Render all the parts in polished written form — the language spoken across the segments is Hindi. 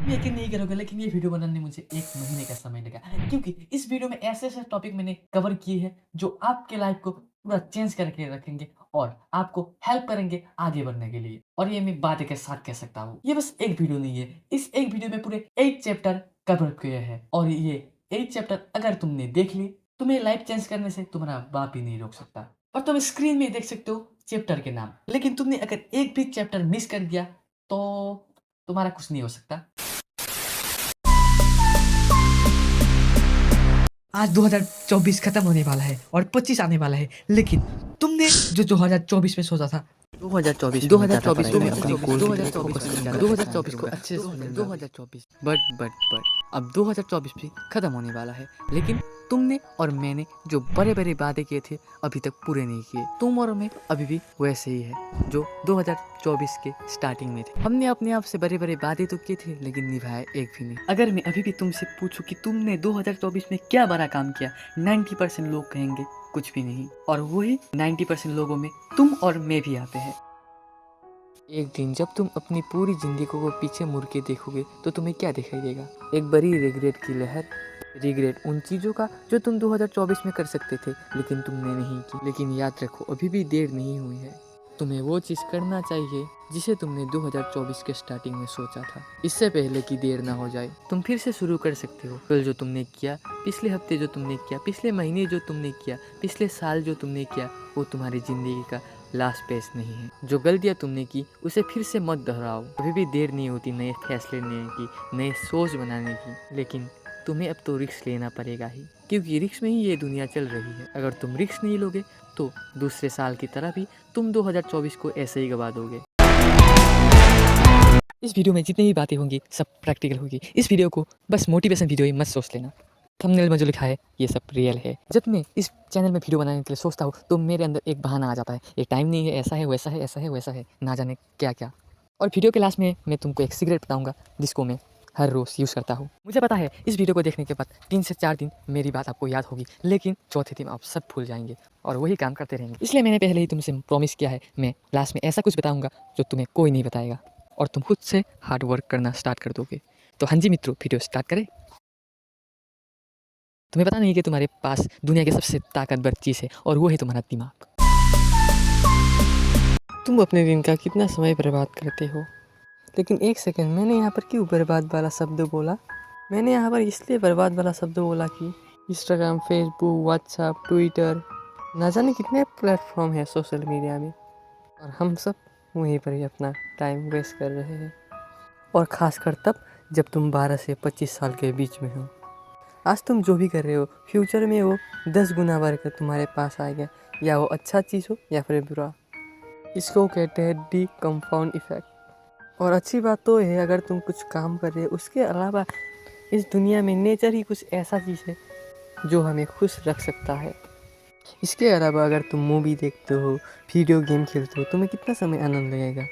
यकीन नहीं करोगे लेकिन ये वीडियो बनाने मुझे 1 महीने का समय लगा क्योंकि इस वीडियो में ऐसे-ऐसे टॉपिक मैंने कवर किए हैं जो आपके लाइफ को पूरा चेंज करके रखेंगे और आपको हेल्प करेंगे आगे बढ़ने के लिए। और ये मैं वादे के साथ कह सकता हूँ। ये बस एक वीडियो नहीं है, इस एक वीडियो में पूरे 8 चैप्टर कवर किए हैं और ये 8 चैप्टर अगर तुमने देख ली, तुम्हें लाइफ चेंज करने से तुम्हारा बाप ही नहीं रोक सकता। और तुम स्क्रीन में देख सकते हो चैप्टर के नाम, लेकिन तुमने अगर एक भी चैप्टर मिस कर दिया तो तुम्हारा कुछ नहीं हो सकता। आज 2024 खत्म होने वाला है और 25 आने वाला है, लेकिन तुमने जो 2024 में सोचा था 2024 में अपनी गोल पे फोकस करूंगा 2024 को अच्छे से समझूंगा 2024 बट अब 2024 भी खत्म होने वाला है, लेकिन तुमने और मैंने जो बड़े बड़े वादे किए थे अभी तक पूरे नहीं किए। तुम और मैं अभी भी वैसे ही है जो 2024 के स्टार्टिंग में थे। हमने अपने आप से बड़े बड़े वादे तो किए थे लेकिन निभाए एक भी नहीं। अगर मैं अभी भी तुमसे पूछूं कि तुमने 2024 में क्या बड़ा काम किया, 90% लोग कहेंगे कुछ भी नहीं, और वही 90% लोगों में तुम और मैं भी आते हैं। एक दिन जब तुम अपनी पूरी जिंदगी को पीछे मुड़ के देखोगे तो तुम्हें क्या दिखाई देगा? एक बड़ी रिग्रेट की लहर। रिग्रेट उन चीज़ों का जो तुम 2024 में कर सकते थे लेकिन तुमने नहीं की। लेकिन याद रखो, अभी भी देर नहीं हुई है। तुम्हें वो चीज़ करना चाहिए जिसे तुमने 2024 के स्टार्टिंग में सोचा था, इससे पहले कि देर ना हो जाए। तुम फिर से शुरू कर सकते हो। कल जो तुमने किया, पिछले हफ्ते जो तुमने किया, पिछले महीने जो तुमने किया, पिछले साल जो तुमने किया, वो तुम्हारी ज़िंदगी का लास्ट पेज नहीं है। जो गलतियाँ तुमने की उसे फिर से मत दोहराओ। अभी भी देर नहीं होती नए फैसले लेने की, नए सोच बनाने की, लेकिन तुम्हें अब तो रिस्क लेना पड़ेगा ही, क्योंकि रिस्क में ही ये दुनिया चल रही है। अगर तुम रिस्क नहीं लोगे तो दूसरे साल की तरह भी तुम 2024 को ऐसे ही गवा दोगे। इस वीडियो में जितनी भी बातें होंगी सब प्रैक्टिकल होगी। इस वीडियो को बस मोटिवेशन वीडियो ही मत सोच लेना। थंबनेल में जो लिखा है ये सब रियल है। जब मैं इस चैनल में वीडियो बनाने के लिए सोचता हूँ तो मेरे अंदर एक बहाना आ जाता है, ये टाइम नहीं है, ऐसा है वैसा है, ऐसा है वैसा है, ना जाने क्या क्या। और वीडियो के लास्ट में मैं तुमको एक सीक्रेट बताऊंगा जिसको मैं हर रोज़ यूज़ करता हूँ। मुझे पता है इस वीडियो को देखने के बाद 3 से 4 दिन मेरी बात आपको याद होगी, लेकिन चौथे दिन आप सब भूल जाएंगे और वही काम करते रहेंगे। इसलिए मैंने पहले ही तुमसे प्रॉमिस किया है, मैं लास्ट में ऐसा कुछ बताऊँगा जो तुम्हें कोई नहीं बताएगा और तुम खुद से हार्ड वर्क करना स्टार्ट कर दोगे। तो हाँ जी मित्रों, वीडियो स्टार्ट करें। तुम्हें पता नहीं कि तुम्हारे पास दुनिया की सबसे ताकतवर चीज़ है और वो है तुम्हारा दिमाग। तुम अपने दिन का कितना समय बर्बाद करते हो, लेकिन एक सेकंड, मैंने यहाँ पर क्यों बर्बाद वाला शब्द बोला? मैंने यहाँ पर इसलिए बर्बाद वाला शब्द बोला कि इंस्टाग्राम, फेसबुक, व्हाट्सएप, ट्विटर, ना जाने कितने प्लेटफॉर्म है सोशल मीडिया में, और हम सब वहीं पर ही अपना टाइम वेस्ट कर रहे हैं। और ख़ासकर तब जब तुम 12 से 25 साल के बीच में हो। आज तुम जो भी कर रहे हो, फ्यूचर में वो 10 गुना बढ़कर तुम्हारे पास आएगा, या वो अच्छा चीज़ हो या फिर बुरा। इसको कहते हैं डी कंपाउंड इफेक्ट। और अच्छी बात तो है, अगर तुम कुछ काम कर रहे हो उसके अलावा इस दुनिया में नेचर ही कुछ ऐसा चीज़ है जो हमें खुश रख सकता है। इसके अलावा अगर तुम मूवी देखते हो, वीडियो गेम खेलते हो, तुम्हें कितना समय आनंद लगेगा।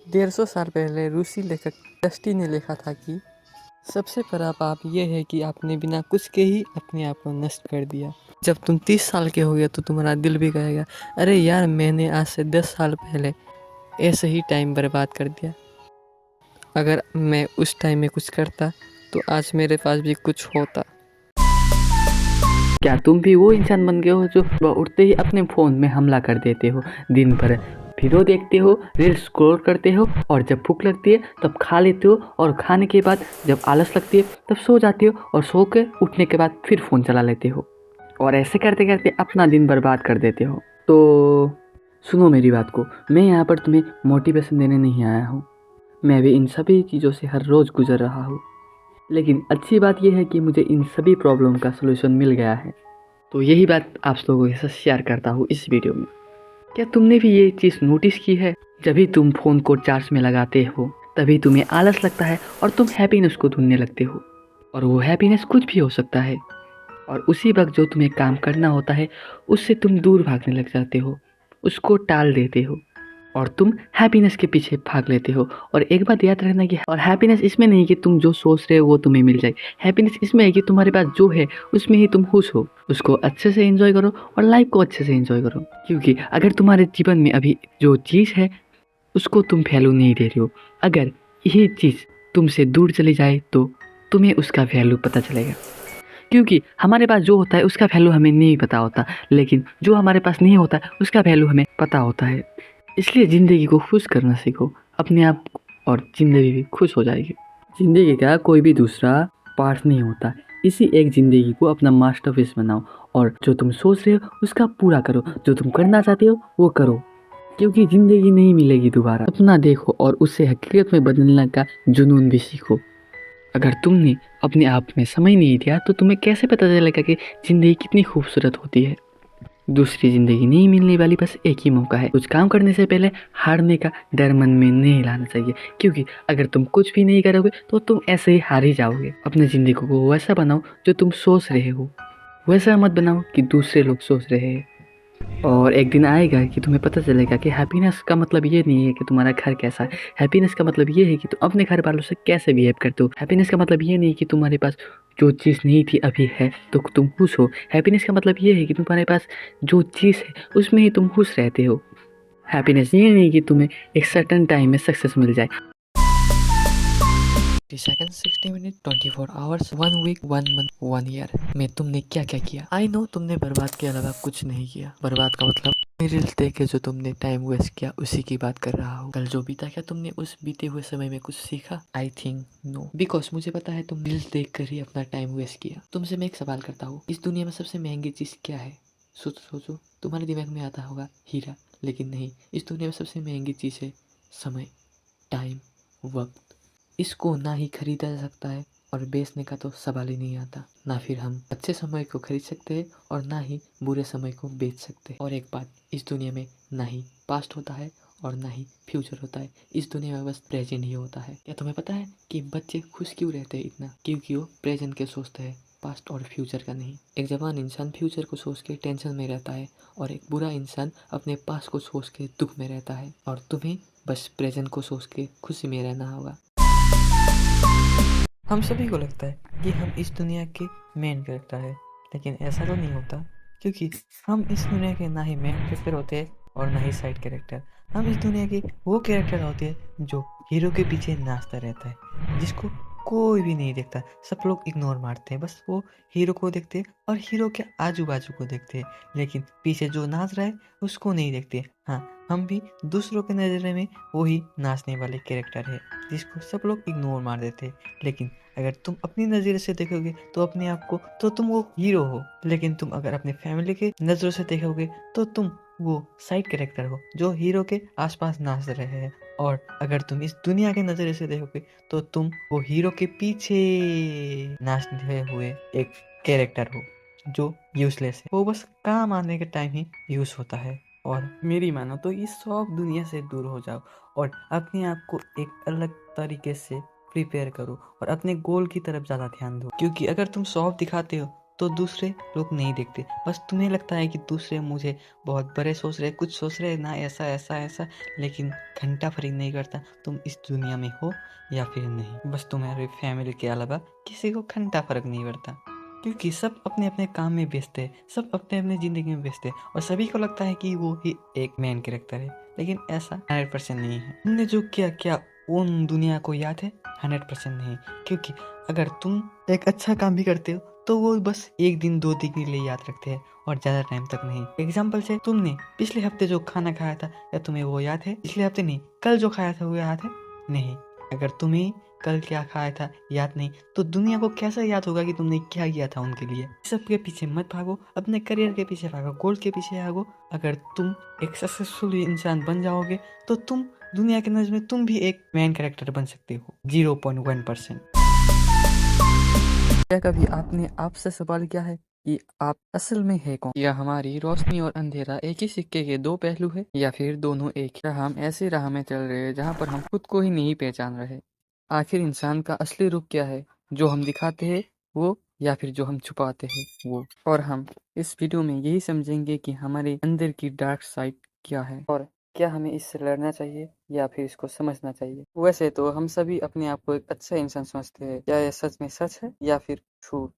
150 साल पहले रूसी लेखक डस्टी ने लिखा था कि सबसे बड़ा पाप ये है कि आपने बिना कुछ के ही अपने आप को नष्ट कर दिया। जब तुम 30 साल के हो गए तो तुम्हारा दिल भी कहेगा, अरे यार, मैंने आज से 10 साल पहले ऐसे ही टाइम बर्बाद कर दिया। अगर मैं उस टाइम में कुछ करता तो आज मेरे पास भी कुछ होता। क्या तुम भी वो इंसान बन गए हो जो सुबह उठते ही अपने फ़ोन में हमला कर देते हो, दिन भर वीडियो देखते हो, रील स्क्रॉल करते हो, और जब भूख लगती है तब खा लेते हो, और खाने के बाद जब आलस लगती है तब सो जाते हो, और सो के उठने के बाद फिर फ़ोन चला लेते हो, और ऐसे करते करते अपना दिन बर्बाद कर देते हो। तो सुनो मेरी बात को, मैं यहाँ पर तुम्हें मोटिवेशन देने नहीं आया हूँ। मैं भी इन सभी चीज़ों से हर रोज़ गुजर रहा हूँ, लेकिन अच्छी बात यह है कि मुझे इन सभी प्रॉब्लम का सलूशन मिल गया है। तो यही बात आप लोगों के साथ शेयर करता हूँ इस वीडियो में। क्या तुमने भी ये चीज़ नोटिस की है, जब भी तुम फ़ोन को चार्ज में लगाते हो तभी तुम्हें आलस लगता है और तुम हैप्पीनेस को ढूंढने लगते हो, और वो हैप्पीनेस कुछ भी हो सकता है, और उसी वक्त जो तुम्हें काम करना होता है उससे तुम दूर भागने लग जाते हो, उसको टाल देते हो, और तुम हैप्पीनेस के पीछे भाग लेते हो। और एक बात याद रखना कि और हैप्पीनेस इसमें नहीं कि तुम जो सोच रहे हो वो तुम्हें मिल जाए। हैप्पीनेस इसमें है कि तुम्हारे पास जो है उसमें ही तुम खुश हो, उसको अच्छे से एंजॉय करो और लाइफ को अच्छे से एंजॉय करो। क्योंकि अगर तुम्हारे जीवन में अभी जो चीज़ है उसको तुम वैल्यू नहीं दे रहे हो, अगर ये चीज़ तुमसे दूर चली जाए तो तुम्हें उसका वैल्यू पता चलेगा। क्योंकि हमारे पास जो होता है उसका वैल्यू हमें नहीं पता होता, लेकिन जो हमारे पास नहीं होता उसका वैल्यू हमें पता होता है। इसलिए ज़िंदगी को खुश करना सीखो अपने आप, और ज़िंदगी भी खुश हो जाएगी। ज़िंदगी का कोई भी दूसरा पार्ट नहीं होता। इसी एक ज़िंदगी को अपना मास्टरपीस बनाओ, और जो तुम सोच रहे हो उसका पूरा करो, जो तुम करना चाहते हो वो करो, क्योंकि ज़िंदगी नहीं मिलेगी दोबारा। सपना देखो और उसे हकीकत में बदलने का जुनून भी सीखो। अगर तुमने अपने आप में समय नहीं दिया तो तुम्हें कैसे पता चलेगा कि ज़िंदगी कितनी खूबसूरत होती है। दूसरी ज़िंदगी नहीं मिलने वाली, बस एक ही मौका है। कुछ काम करने से पहले हारने का डर मन में नहीं लाना चाहिए, क्योंकि अगर तुम कुछ भी नहीं करोगे तो तुम ऐसे ही हार ही जाओगे। अपनी ज़िंदगी को वैसा बनाओ जो तुम सोच रहे हो, वैसा मत बनाओ कि दूसरे लोग सोच रहे हैं। और एक दिन आएगा कि तुम्हें पता चलेगा कि हैप्पीनेस का मतलब ये नहीं है कि तुम्हारा घर कैसा है। हैप्पीनेस का मतलब ये है कि तुम अपने घर वालों से कैसे बिहेव करते हो। हैप्पीनेस का मतलब ये नहीं कि तुम्हारे पास जो चीज़ नहीं थी अभी है तो तुम खुश हो। हैप्पीनेस का मतलब ये है कि तुम्हारे पास जो चीज़ है उसमें ही तुम खुश रहते हो। हैप्पीनेस ये नहीं कि तुम्हें एक सर्टेन टाइम में सक्सेस मिल जाए। 30 second, 60 minute, 24 hours, 1 week, 1 month, 1 year में तुमने क्या क्या किया। आई नो तुमने बर्बाद के अलावा कुछ नहीं किया। बर्बाद का मतलब रील्स देख के जो तुमने टाइम वेस्ट किया उसी की बात कर रहा हूँ। कल जो बीता, क्या तुमने उस बीते हुए समय में कुछ सीखा? आई थिंक नो, बिकॉज मुझे पता है तुम रील्स देख कर ही अपना टाइम वेस्ट किया। तुमसे मैं एक सवाल करता हूँ, इस दुनिया में सबसे महंगी चीज़ क्या है? सोचो। तुम्हारे दिमाग में आता होगा हीरा, लेकिन नहीं, इस दुनिया में सबसे महंगी चीज़ है समय, टाइम, वक्त। इसको ना ही खरीदा जा सकता है और बेचने का तो सवाल ही नहीं आता। ना फिर हम अच्छे समय को खरीद सकते हैं और ना ही बुरे समय को बेच सकते हैं। और एक बात, इस दुनिया में ना ही पास्ट होता है और ना ही फ्यूचर होता है। इस दुनिया में बस प्रेजेंट ही होता है। क्या तुम्हें पता है कि बच्चे खुश क्यों रहते हैं इतना? क्योंकि वो प्रेजेंट के सोचते हैं, पास्ट और फ्यूचर का नहीं। एक जवान इंसान फ्यूचर को सोच के टेंशन में रहता है और एक बुरा इंसान अपने पास्ट को सोच के दुख में रहता है। और तुम्हें बस प्रेजेंट को सोच के खुशी में रहना होगा। हम सभी को लगता है कि हम इस दुनिया के मेन कैरेक्टर है, लेकिन ऐसा तो नहीं होता, क्योंकि हम इस दुनिया के ना ही मेन कैरेक्टर होते हैं और ना ही साइड कैरेक्टर। हम इस दुनिया के वो कैरेक्टर होते हैं जो हीरो के पीछे नाचता रहता है, जिसको कोई भी नहीं देखता। सब लोग इग्नोर मारते हैं, बस वो हीरो को देखते हैं और हीरो के आजू बाजू को देखते हैं, लेकिन पीछे जो नाच रहा है उसको नहीं देखते। हाँ, हम भी दूसरों के नज़र में वही नाचने वाले कैरेक्टर है जिसको सब लोग इग्नोर मार देते हैं। लेकिन अगर तुम अपनी नज़र से देखोगे तो अपने आप को, तो तुम वो हीरो हो। लेकिन तुम अगर अपने फैमिली के नज़रों से देखोगे तो तुम वो साइड कैरेक्टर हो जो हीरो के आसपास नाच रहे हैं। और अगर तुम इस दुनिया के नज़रिए से देखोगे तो तुम वो हीरो के पीछे नाचते हुए एक कैरेक्टर हो जो यूजलेस है। वो बस काम आने के टाइम ही यूज होता है। और मेरी मानो तो इस सब दुनिया से दूर हो जाओ और अपने आप को एक अलग तरीके से प्रिपेयर करो और अपने गोल की तरफ ज़्यादा ध्यान दो। क्योंकि अगर तुम सौंफ दिखाते हो तो दूसरे लोग नहीं देखते, बस तुम्हें लगता है कि दूसरे मुझे बहुत बड़े सोच रहे, कुछ सोच रहे ना, ऐसा ऐसा ऐसा, लेकिन घंटा फर्क नहीं करता तुम इस दुनिया में हो या फिर नहीं। बस तुम्हारी फैमिली के अलावा किसी को घंटा फर्क नहीं पड़ता, क्योंकि सब अपने अपने काम में व्यस्त है, सब अपने अपने ज़िंदगी में व्यस्त है और सभी को लगता है कि वो ही एक मेन कैरेक्टर है। लेकिन ऐसा 100% नहीं है। तुमने जो किया क्या उन दुनिया को याद है? 100% नहीं, क्योंकि अगर तुम एक अच्छा काम भी करते हो तो वो बस एक दिन 2 दिन के लिए याद रखते हैं और ज़्यादा टाइम तक नहीं। एग्जाम्पल से, तुमने पिछले हफ्ते जो खाना खाया था, या तुम्हें वो याद है? पिछले हफ्ते नहीं, कल जो खाया था वो याद है? नहीं। अगर तुम्हें कल क्या खाया था याद नहीं तो दुनिया को कैसे याद होगा कि तुमने क्या किया था उनके लिए? सबके पीछे मत भागो, अपने करियर के पीछे भागो, गोल के पीछे भागो। अगर तुम एक सक्सेसफुल इंसान बन जाओगे तो तुम दुनिया के नज़र में तुम भी एक मेन कैरेक्टर बन सकते हो। 0.1%। क्या कभी आपने आपसे सवाल किया है कि आप असल में है कौन? या हमारी रोशनी और अंधेरा एक ही सिक्के के दो पहलू है, या फिर दोनों एक? या हम ऐसी राह में चल रहे हैं जहाँ पर हम खुद को ही नहीं पहचान रहे? आखिर इंसान का असली रूप क्या है? जो हम दिखाते हैं वो, या फिर जो हम छुपाते हैं वो? और हम इस वीडियो में यही समझेंगे कि हमारे अंदर की डार्क साइड क्या है और क्या हमें इससे लड़ना चाहिए या फिर इसको समझना चाहिए। वैसे तो हम सभी अपने आप को एक अच्छा इंसान समझते हैं। क्या यह सच में सच है या फिर झूठ?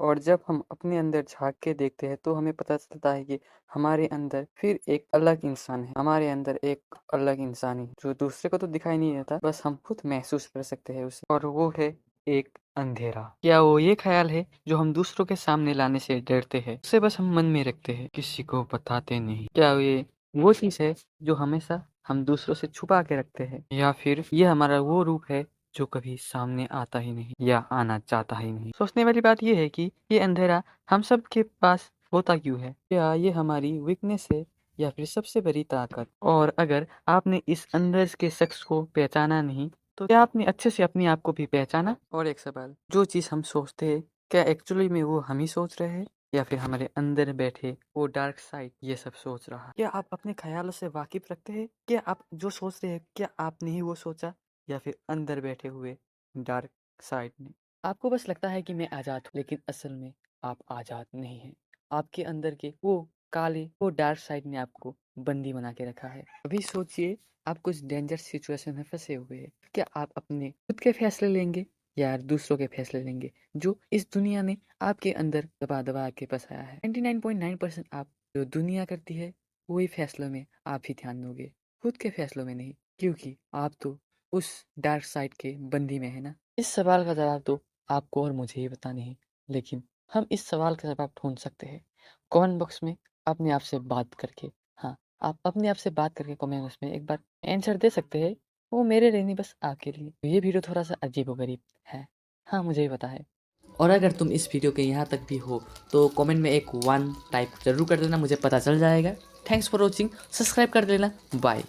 और जब हम अपने अंदर झाँक के देखते हैं तो हमें पता चलता है कि हमारे अंदर फिर एक अलग इंसान है। हमारे अंदर एक अलग इंसान है जो दूसरे को तो दिखाई नहीं देता, बस हम खुद महसूस कर सकते हैं उसे, और वो है एक अंधेरा। क्या वो ये ख्याल है जो हम दूसरों के सामने लाने से डरते हैं, उसे बस हम मन में रखते हैं, किसी को बताते नहीं? क्या ये वो चीज़ है जो हमेशा हम दूसरों से छुपा के रखते हैं, या फिर ये हमारा वो रूप है जो कभी सामने आता ही नहीं या आना चाहता ही नहीं? सोचने वाली बात यह है कि ये अंधेरा हम सब के पास होता क्यों है? क्या ये हमारी वीकनेस है या फिर सबसे बड़ी ताकत? और अगर आपने इस अंदर के शख्स को पहचाना नहीं, तो क्या आपने अच्छे से अपने आप को भी पहचाना? और एक सवाल, जो चीज़ हम सोचते हैं क्या एक्चुअली में वो हम ही सोच रहे हैं, या फिर हमारे अंदर बैठे वो डार्क साइड ये सब सोच रहा है? क्या आप अपने ख्यालों से वाकिफ रखते हैं? क्या आप जो सोच रहे हैं क्या आपने ही वो सोचा, या फिर अंदर बैठे हुए डार्क साइड ने? आपको बस लगता है कि मैं आज़ाद हूँ, लेकिन असल में आप आज़ाद नहीं हैं। आपके अंदर के वो काले वो डार्क साइड ने आपको बंदी बना के रखा है। अभी सोचिए, आप कुछ डेंजर सिचुएशन में फंसे हुए हैं। क्या आप अपने खुद के फैसले लेंगे या दूसरों के फैसले लेंगे, जो इस दुनिया ने आपके अंदर दबा दबा के फंसाया है? 99.9% आप जो दुनिया करती है वही फैसलों में आप ही ध्यान दोगे, खुद के फैसलों में नहीं, क्योंकि आप तो उस डार्क साइड के बंदी में है ना। इस सवाल का जवाब तो आपको और मुझे ही पता नहीं, लेकिन हम इस सवाल का जवाब ढूंढ सकते हैं कमेंट बॉक्स में अपने आप से बात करके। हाँ, आप अपने आप से बात करके कमेंट बॉक्स में एक बार आंसर दे सकते हैं। वो मेरे लिए नहीं, बस आपके लिए। ये वीडियो थोड़ा सा अजीबोगरीब है, हाँ मुझे भी पता है। और अगर तुम इस वीडियो के यहाँ तक भी हो तो कमेंट में एक 1 टाइप जरूर कर देना, मुझे पता चल जाएगा। थैंक्स फॉर वॉचिंग, सब्सक्राइब कर देना, बाय।